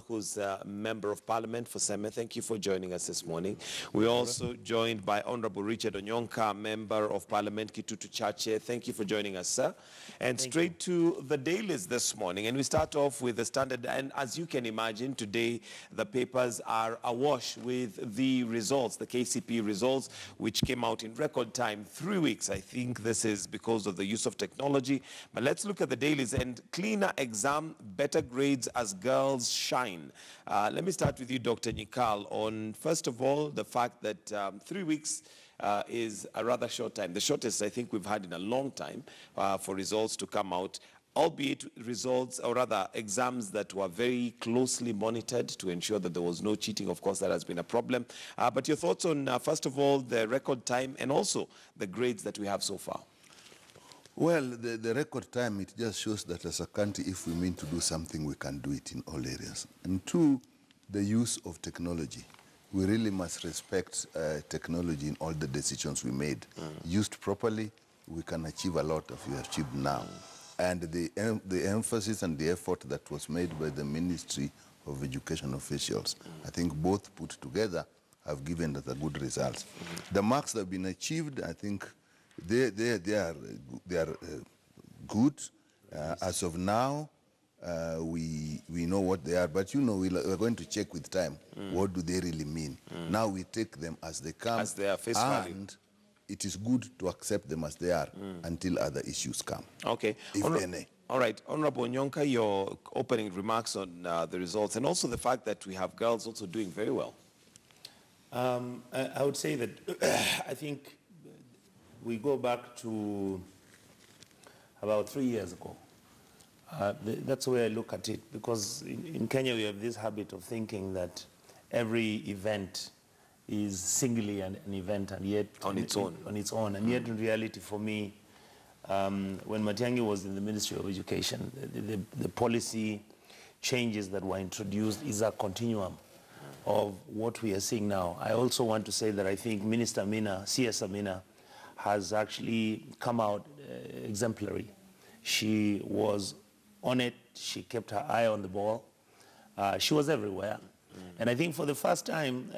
who's a Member of Parliament for Seme. Thank you for joining us this morning. We're also joined by Honorable Richard Onyonka, Member of Parliament, Kitutu Chache. Thank you for joining us, sir. And straight to the dailies this morning. And we start off with the Standard. And as you can imagine, today the papers are awash with the results, the KCP results, which came out in record time, 3 weeks. I think this is because of the use of technology. But let's look at the dailies. And cleaner exam, better grades as girls shine. Let me start with you, Dr. Nyikal, on, first of all, the fact that 3 weeks is a rather short time, the shortest I think we've had in a long time for results to come out, albeit results, or rather exams that were very closely monitored to ensure that there was no cheating. Of course, that has been a problem. But your thoughts on, first of all, the record time and also the grades that we have so far? Well, the record time, it just shows that as a country, if we mean to do something, we can do it in all areas. And two, the use of technology. We really must respect technology in all the decisions we made. Used properly, we can achieve a lot of what we achieved now. And the emphasis and the effort that was made by the Ministry of Education officials, I think both put together have given us a good results. The marks that have been achieved, I think, they are good. As of now, we know what they are, but you know, we're going to check with time. What do they really mean? Now we take them as they come, as they are, face and value. It is good to accept them as they are until other issues come. Okay. If any. All right, Honorable Onyonka, your opening remarks on the results, and also the fact that we have girls also doing very well. I would say that I think we go back to about 3 years ago. That's the way I look at it, because in Kenya we have this habit of thinking that every event is singly an event, and yet on its own. And yet in reality, for me, when Matiang'i was in the Ministry of Education, the policy changes that were introduced is a continuum of what we are seeing now. I also want to say that I think Minister Amina, CS Amina, has actually come out exemplary. She was on it. She kept her eye on the ball. She was everywhere. And I think for the first time,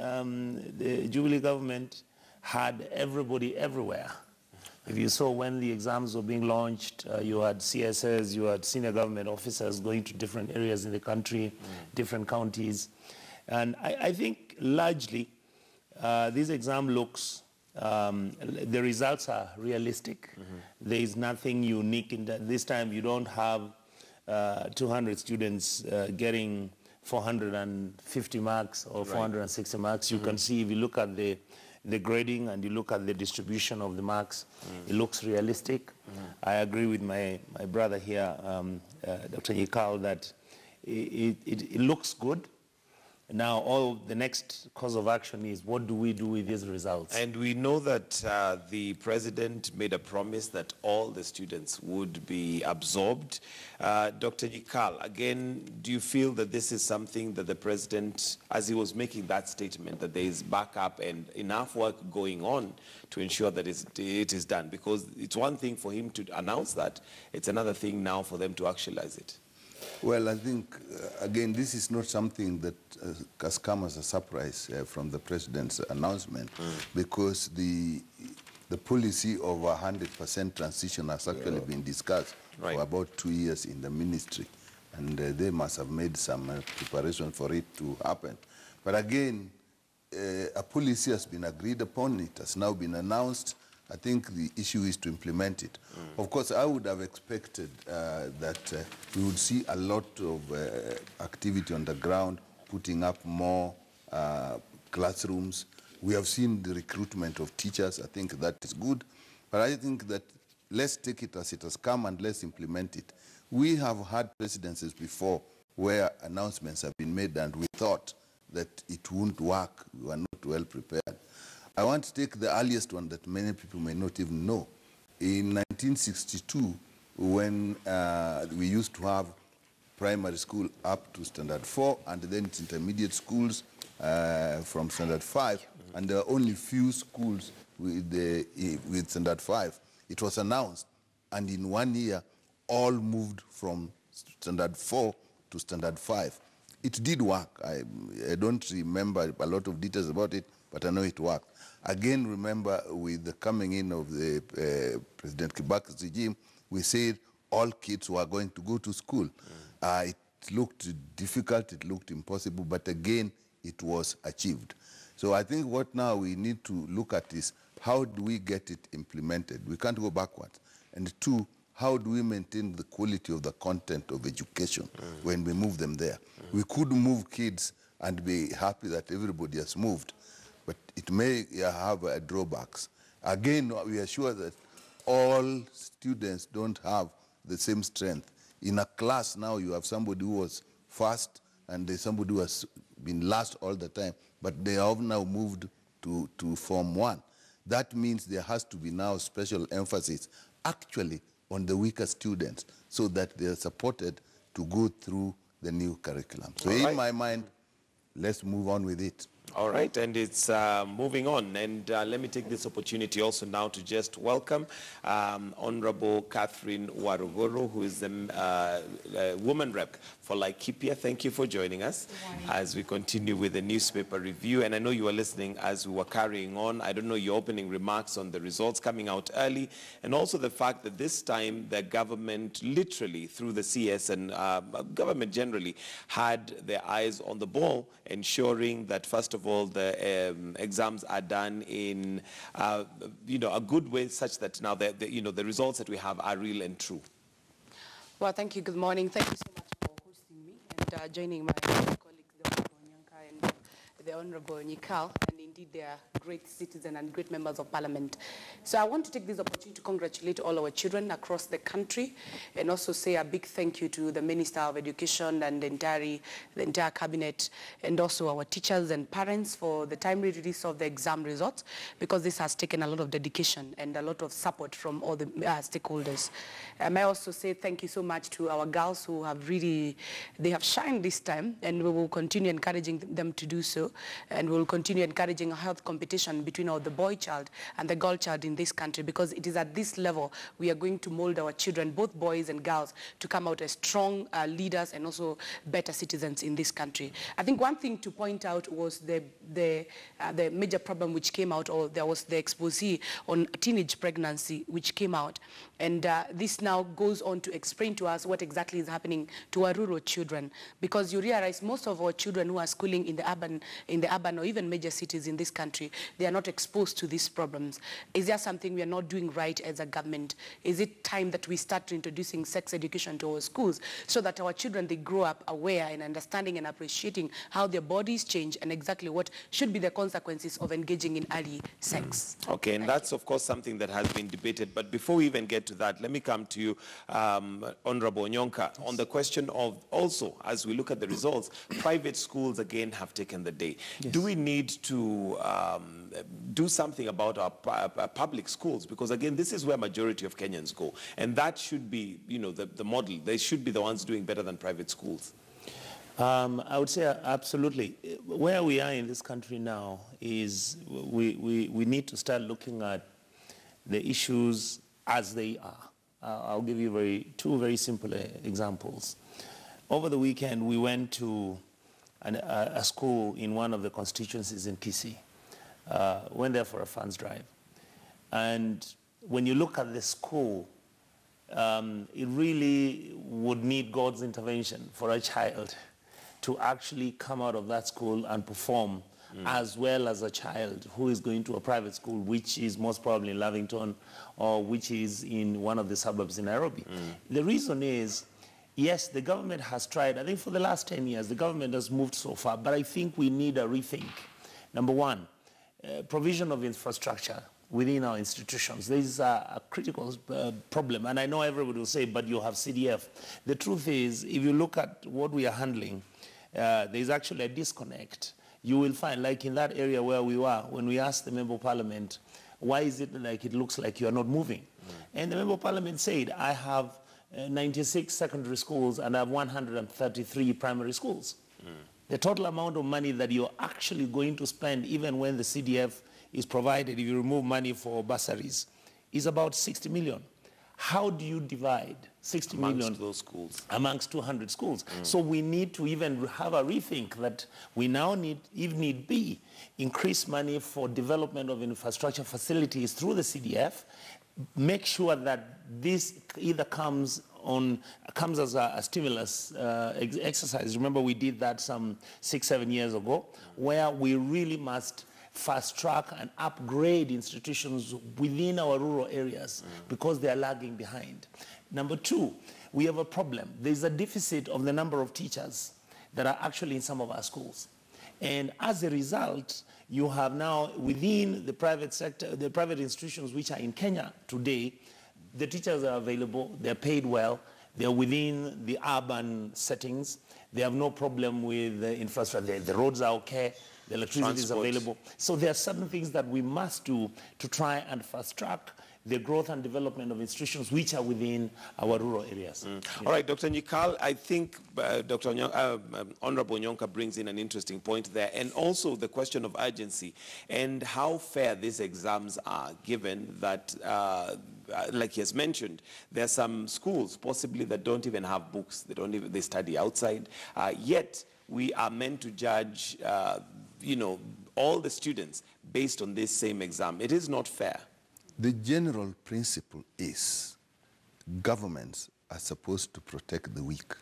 the Jubilee government had everybody everywhere. If you saw when the exams were being launched, you had CSS, you had senior government officers going to different areas in the country, different counties. And I think largely this exam looks, the results are realistic. There is nothing unique in that. This time you don't have 200 students getting 450 marks or 460 marks. You can see, if you look at the grading and you look at the distribution of the marks, it looks realistic. I agree with my brother here, Dr. Nyikal, that it looks good. Now, all the next course of action is, what do we do with these results? And we know that the president made a promise that all the students would be absorbed. Dr. Nyikal, again, do you feel that this is something that the president, as he was making that statement, that there is backup and enough work going on to ensure that it is done? Because it's one thing for him to announce that, it's another thing now for them to actualize it. Well, I think, again, this is not something that has come as a surprise from the president's announcement, because the policy of 100% transition has actually been discussed for about 2 years in the ministry, and they must have made some preparation for it to happen. But again, a policy has been agreed upon, it has now been announced. I think the issue is to implement it. Of course, I would have expected that we would see a lot of activity on the ground, putting up more classrooms. We have seen the recruitment of teachers. I think that is good. But I think that let's take it as it has come and let's implement it. We have had presidencies before where announcements have been made and we thought that it wouldn't work. We were not well prepared. I want to take the earliest one that many people may not even know. In 1962, when we used to have primary school up to standard 4, and then it's intermediate schools from standard 5, and there are only few schools with standard 5. It was announced, and in 1 year, all moved from standard 4 to standard 5. it did work. I don't remember a lot of details about it, but I know it worked. Again, remember with the coming in of the President Kibaki's regime, we said all kids were going to go to school. It looked difficult, it looked impossible, but again, it was achieved. So I think what now we need to look at is how do we get it implemented? We can't go backwards. And two, how do we maintain the quality of the content of education when we move them there? We could move kids and be happy that everybody has moved, but it may have drawbacks. Again, we are sure that all students don't have the same strength. In a class now, you have somebody who was first and there's somebody who has been last all the time, but they have now moved to Form 1. That means there has to be now special emphasis actually on the weaker students so that they are supported to go through the new curriculum. So in my mind, let's move on with it. All right, and it's moving on. And let me take this opportunity also now to just welcome Honorable Catherine Waruguru, who is the woman rep for Laikipia. Thank you for joining us as we continue with the newspaper review. And I know you were listening as we were carrying on. I don't know your opening remarks on the results coming out early, and also the fact that this time the government literally through the CS and government generally had their eyes on the ball, ensuring that first of all the exams are done in a good way, such that now the results that we have are real and true. Well, thank you. Good morning. Thank you so much for hosting me and joining my colleagues, the Honorable Nyanka and the Honorable Nikal. And indeed, they are great citizens and great members of Parliament. So I want to take this opportunity to congratulate all our children across the country and also say a big thank you to the Minister of Education and the entire cabinet, and also our teachers and parents for the timely release of the exam results, because this has taken a lot of dedication and a lot of support from all the stakeholders. I also say thank you so much to our girls who have they have shined this time, and we will continue encouraging them to do so, and we will continue encouraging a health competition between the boy child and the girl child in this country, because it is at this level we are going to mold our children, both boys and girls, to come out as strong leaders and also better citizens in this country. I think one thing to point out was the major problem which came out, or there was the expose on teenage pregnancy which came out, and this now goes on to explain to us what exactly is happening to our rural children, because you realize most of our children who are schooling in the urban or even major cities in this country, they are not exposed to these problems. Is there something we are not doing right as a government? Is it time that we start introducing sex education to our schools so that our children, they grow up aware and understanding and appreciating how their bodies change and exactly what should be the consequences of engaging in early sex? Okay, and that's of course something that has been debated. But before we even get to that, let me come to you, Honorable Onyonka, on the question of also, as we look at the results, private schools again have taken the day. Yes. Do we need to do something about our public schools? Because again, this is where majority of Kenyans go, and that should be, the model. They should be the ones doing better than private schools. I would say absolutely. Where we are in this country now is we need to start looking at the issues as they are. I'll give you two very simple examples. Over the weekend, we went to a school in one of the constituencies in Kisii. Went there for a funds drive. And when you look at the school, it really would need God's intervention for a child to actually come out of that school and perform as well as a child who is going to a private school, which is most probably in Lavington or which is in one of the suburbs in Nairobi. The reason is, yes, the government has tried. I think for the last 10 years, the government has moved so far, but I think we need a rethink. Number one, provision of infrastructure within our institutions. There is a critical problem, and I know everybody will say, but you have CDF. The truth is, if you look at what we are handling, there is actually a disconnect. You will find, like in that area where we were, when we asked the Member of Parliament, why is it like it looks like you are not moving? And the Member of Parliament said, I have 96 secondary schools and I have 133 primary schools. The total amount of money that you're actually going to spend, even when the CDF is provided, if you remove money for bursaries, is about 60 million. how do you divide 60 Amongst million those schools? Amongst 200 schools. So we need to even have a rethink that we now need, if need be, increase money for development of infrastructure facilities through the CDF, make sure that this either comes as a stimulus exercise. Remember, we did that some 6-7 years ago, where we really must fast track and upgrade institutions within our rural areas because they are lagging behind. Number two, we have a problem. There's a deficit of the number of teachers that are actually in some of our schools. And as a result, you have now within the private sector, the private institutions which are in Kenya today, the teachers are available, they're paid well, they're within the urban settings, they have no problem with the infrastructure, the roads are okay, the electricity is available. So there are certain things that we must do to try and fast track the growth and development of institutions which are within our rural areas. All right, Dr. Nyikal, I think Honorable Nyonka brings in an interesting point there, and also the question of urgency and how fair these exams are, given that, like he has mentioned, there are some schools possibly that don't even have books, they study outside, yet we are meant to judge, all the students based on this same exam. It is not fair. The general principle is governments are supposed to protect the weak.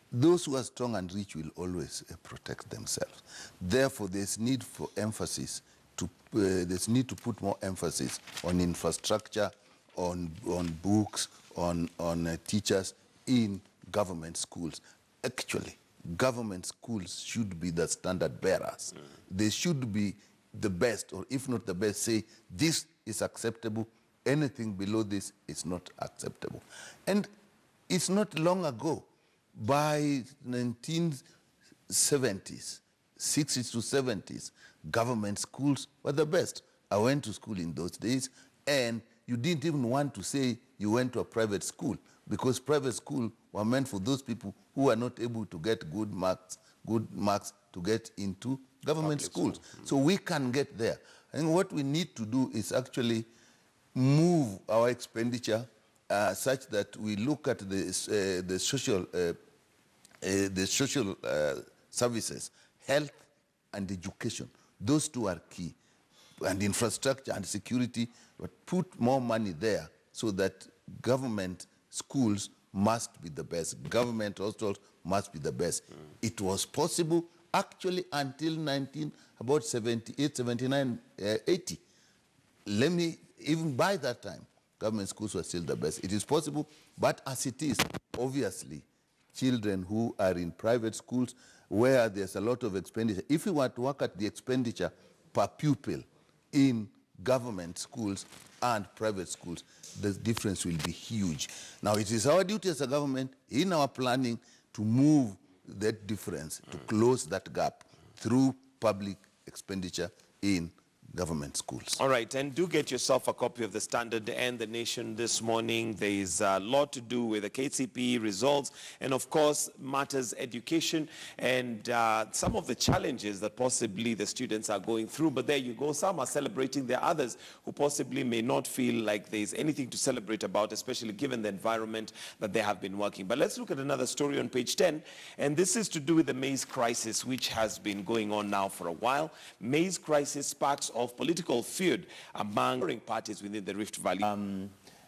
Those who are strong and rich will always protect themselves. Therefore, there's need for emphasis there's need to put more emphasis on infrastructure, on books, on teachers in government schools. Actually, government schools should be the standard bearers. They should be the best, or if not the best, say this is acceptable, anything below this is not acceptable. And it's not long ago, by 1970s, 60s to 70s, government schools were the best. I went to school in those days, and you didn't even want to say you went to a private school, because private schools were meant for those people who are not able to get good marks to get into government schools. So we can get there. I think what we need to do is actually move our expenditure such that we look at the social services, health and education. Those two are key. And infrastructure and security, but put more money there so that government schools must be the best. Government hostels must be the best. It was possible actually until about 78, 79, 80. Even by that time, government schools were still the best. It is possible, but as it is, obviously, children who are in private schools where there's a lot of expenditure, if we were to work at the expenditure per pupil in government schools and private schools, the difference will be huge. Now, it is our duty as a government in our planning to move that difference, to close that gap through public expenditure in government schools. All right, and do get yourself a copy of the Standard and the Nation this morning. There is a lot to do with the KCPE results and, of course, matters education and some of the challenges that possibly the students are going through. But there you go. Some are celebrating. There are others who possibly may not feel like there's anything to celebrate about, especially given the environment that they have been working. But let's look at another story on page 10, and this is to do with the maize crisis, which has been going on now for a while. Maize crisis sparks of political feud among parties within the Rift Valley.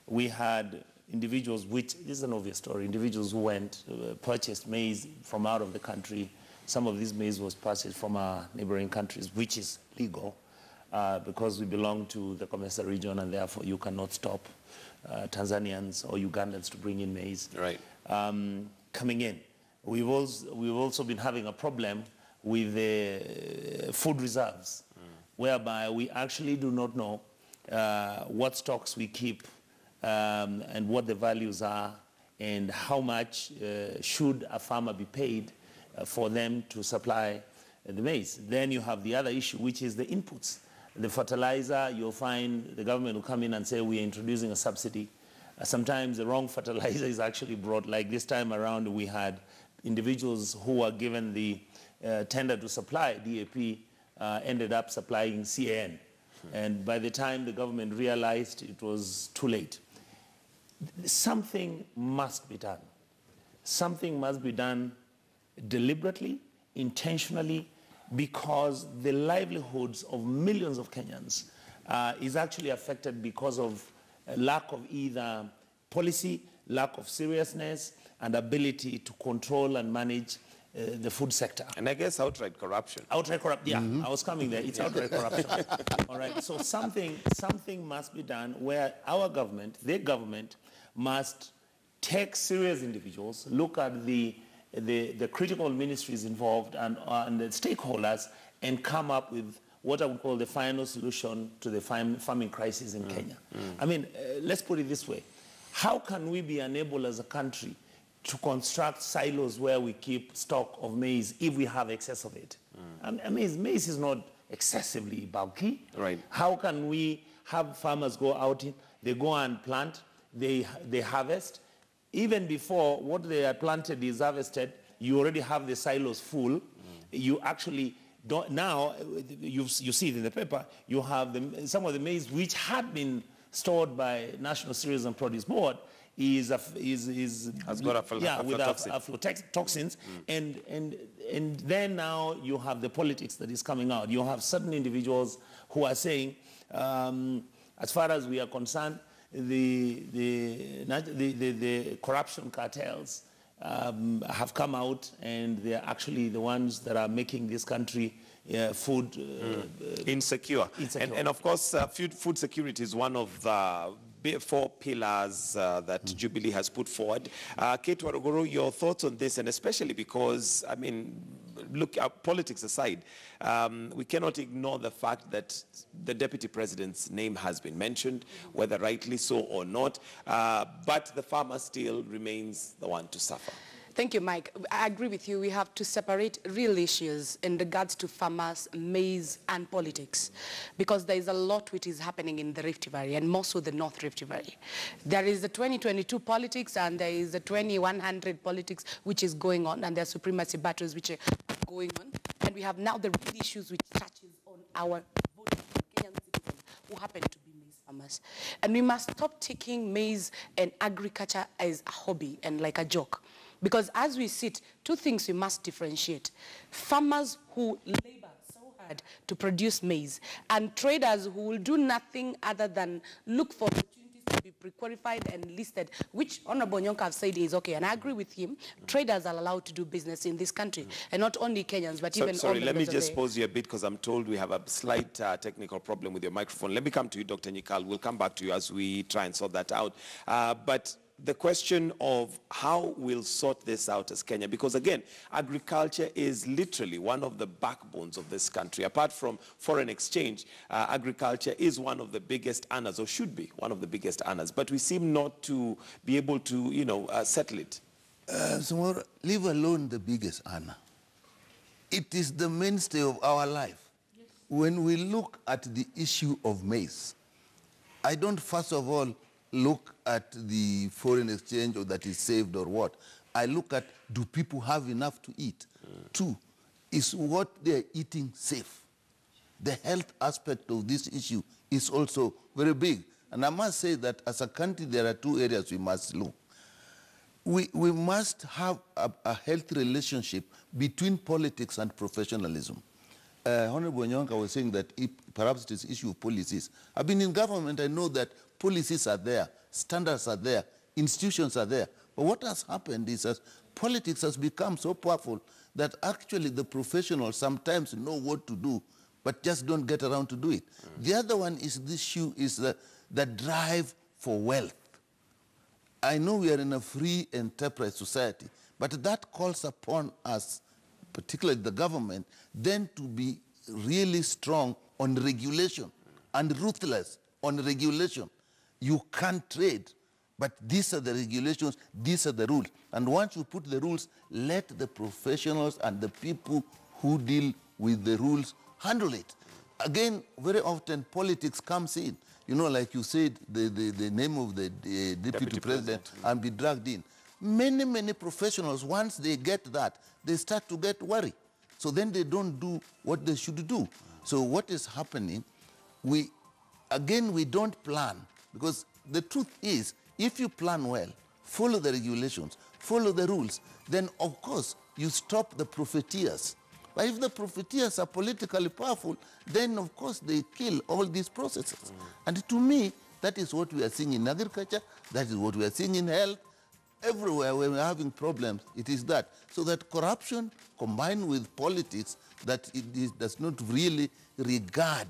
We had individuals, which this is an obvious story, individuals who went, purchased maize from out of the country. Some of this maize was purchased from our neighboring countries, which is legal because we belong to the Mombasa region, and therefore you cannot stop Tanzanians or Ugandans to bring in maize. Right. Coming in. We've also been having a problem with the food reserves, whereby we actually do not know what stocks we keep and what the values are and how much should a farmer be paid for them to supply the maize. Then you have the other issue, which is the inputs. The fertilizer, you'll find the government will come in and say, we are introducing a subsidy. Sometimes the wrong fertilizer is actually brought. Like this time around, we had individuals who were given the tender to supply DAP ended up supplying CAN. And by the time the government realized, it was too late. something must be done. Something must be done deliberately, intentionally, because the livelihoods of millions of Kenyans is actually affected because of a lack of either policy, lack of seriousness, and ability to control and manage the food sector. And I guess outright corruption. Outright corruption, yeah, I was coming there. It's outright corruption. All right, so something must be done where our government, their government, must take serious individuals, look at the critical ministries involved and the stakeholders, and come up with what I would call the final solution to the farming crisis in Kenya. I mean, let's put it this way. How can we be unable as a country to construct silos where we keep stock of maize if we have excess of it? I mean, maize is not excessively bulky. Right. How can we have farmers go out, they go and plant, they harvest? Even before what they had planted is harvested, you already have the silos full. You actually don't, now, you see it in the paper, you have some of the maize which had been stored by National Cereals and Produce Board has got aflatoxins, and then now you have the politics that is coming out. You have certain individuals who are saying, as far as we are concerned, the corruption cartels have come out, and they are actually the ones that are making this country food insecure. And of course, food security is one of the 4 pillars that Jubilee has put forward. Kate Waruguru, your thoughts on this, and especially because, I mean, look, politics aside, we cannot ignore the fact that the Deputy President's name has been mentioned, whether rightly so or not, but the farmer still remains the one to suffer. Thank you, Mike. I agree with you. We have to separate real issues in regards to farmers, maize, and politics, because there is a lot which is happening in the Rift Valley, and more so the North Rift Valley. There is the 2022 politics, and there is the 2100 politics which is going on, and there are supremacy battles which are going on. And we have now the real issues which touches on our voters, Kenyan citizens, who happen to be maize farmers. And we must stop taking maize and agriculture as a hobby and like a joke. Because as we sit, 2 things we must differentiate. Farmers who labor so hard to produce maize, and traders who will do nothing other than look for opportunities to be pre-qualified and listed, which Honorable Nyonka have said is okay, and I agree with him. Traders are allowed to do business in this country, and not only Kenyans, but even sorry, all let me just pause you a bit, because I'm told we have a slight technical problem with your microphone. Let me come to you, Dr. Nyikal. We'll come back to you as we try and sort that out. But the question of how we'll sort this out as Kenya, because again, agriculture is literally one of the backbones of this country. Apart from foreign exchange, agriculture is one of the biggest earners, or should be one of the biggest earners, but we seem not to be able to, settle it. Leave alone the biggest earner. It is the mainstay of our life. Yes. When we look at the issue of maize, I don't first of all look at the foreign exchange or that is saved or what. I look at, do people have enough to eat? 2, is what they're eating safe? The health aspect of this issue is also very big. And I must say that as a country, there are 2 areas we must look. We must have a healthy relationship between politics and professionalism. Honorable Nyonka was saying that perhaps it is issue of policies. I've been in government, I know that policies are there, standards are there, institutions are there. But what has happened is that politics has become so powerful that actually the professionals sometimes know what to do, but just don't get around to do it. The other one is this issue is the drive for wealth. I know we are in a free enterprise society, but that calls upon us, particularly the government, then to be really strong on regulation and ruthless on regulation. You can't trade, but these are the regulations, these are the rules. And once you put the rules, let the professionals and the people who deal with the rules handle it. Again, very often politics comes in. Like you said, the name of the deputy president and be dragged in. Many professionals, once they get that, they start to get worried. So then they don't do what they should do. So what is happening, we don't plan, because the truth is, If you plan well, follow the regulations, follow the rules, then of course you stop the profiteers. But if the profiteers are politically powerful, then of course they kill all these processes. And to me, that is what we are seeing in agriculture, that is what we are seeing in health. Everywhere where we're having problems, it is that. So that corruption combined with politics that does not really regard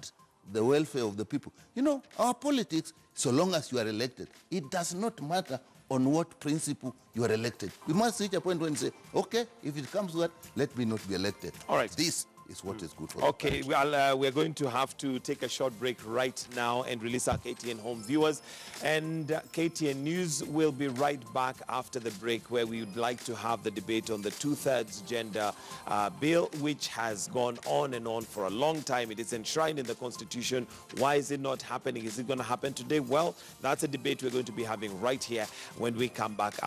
the welfare of the people. You know, our politics, so long as you are elected, it does not matter on what principle you are elected. We must reach a point when we say, okay, if it comes to that, let me not be elected. All right. This is what is good for Okay, well, we're going to have to take a short break right now and release our KTN Home viewers. And KTN News will be right back after the break, where we would like to have the debate on the 2/3 gender bill, which has gone on and on for a long time. It is enshrined in the Constitution. Why is it not happening? Is it going to happen today? Well, that's a debate we're going to be having right here when we come back.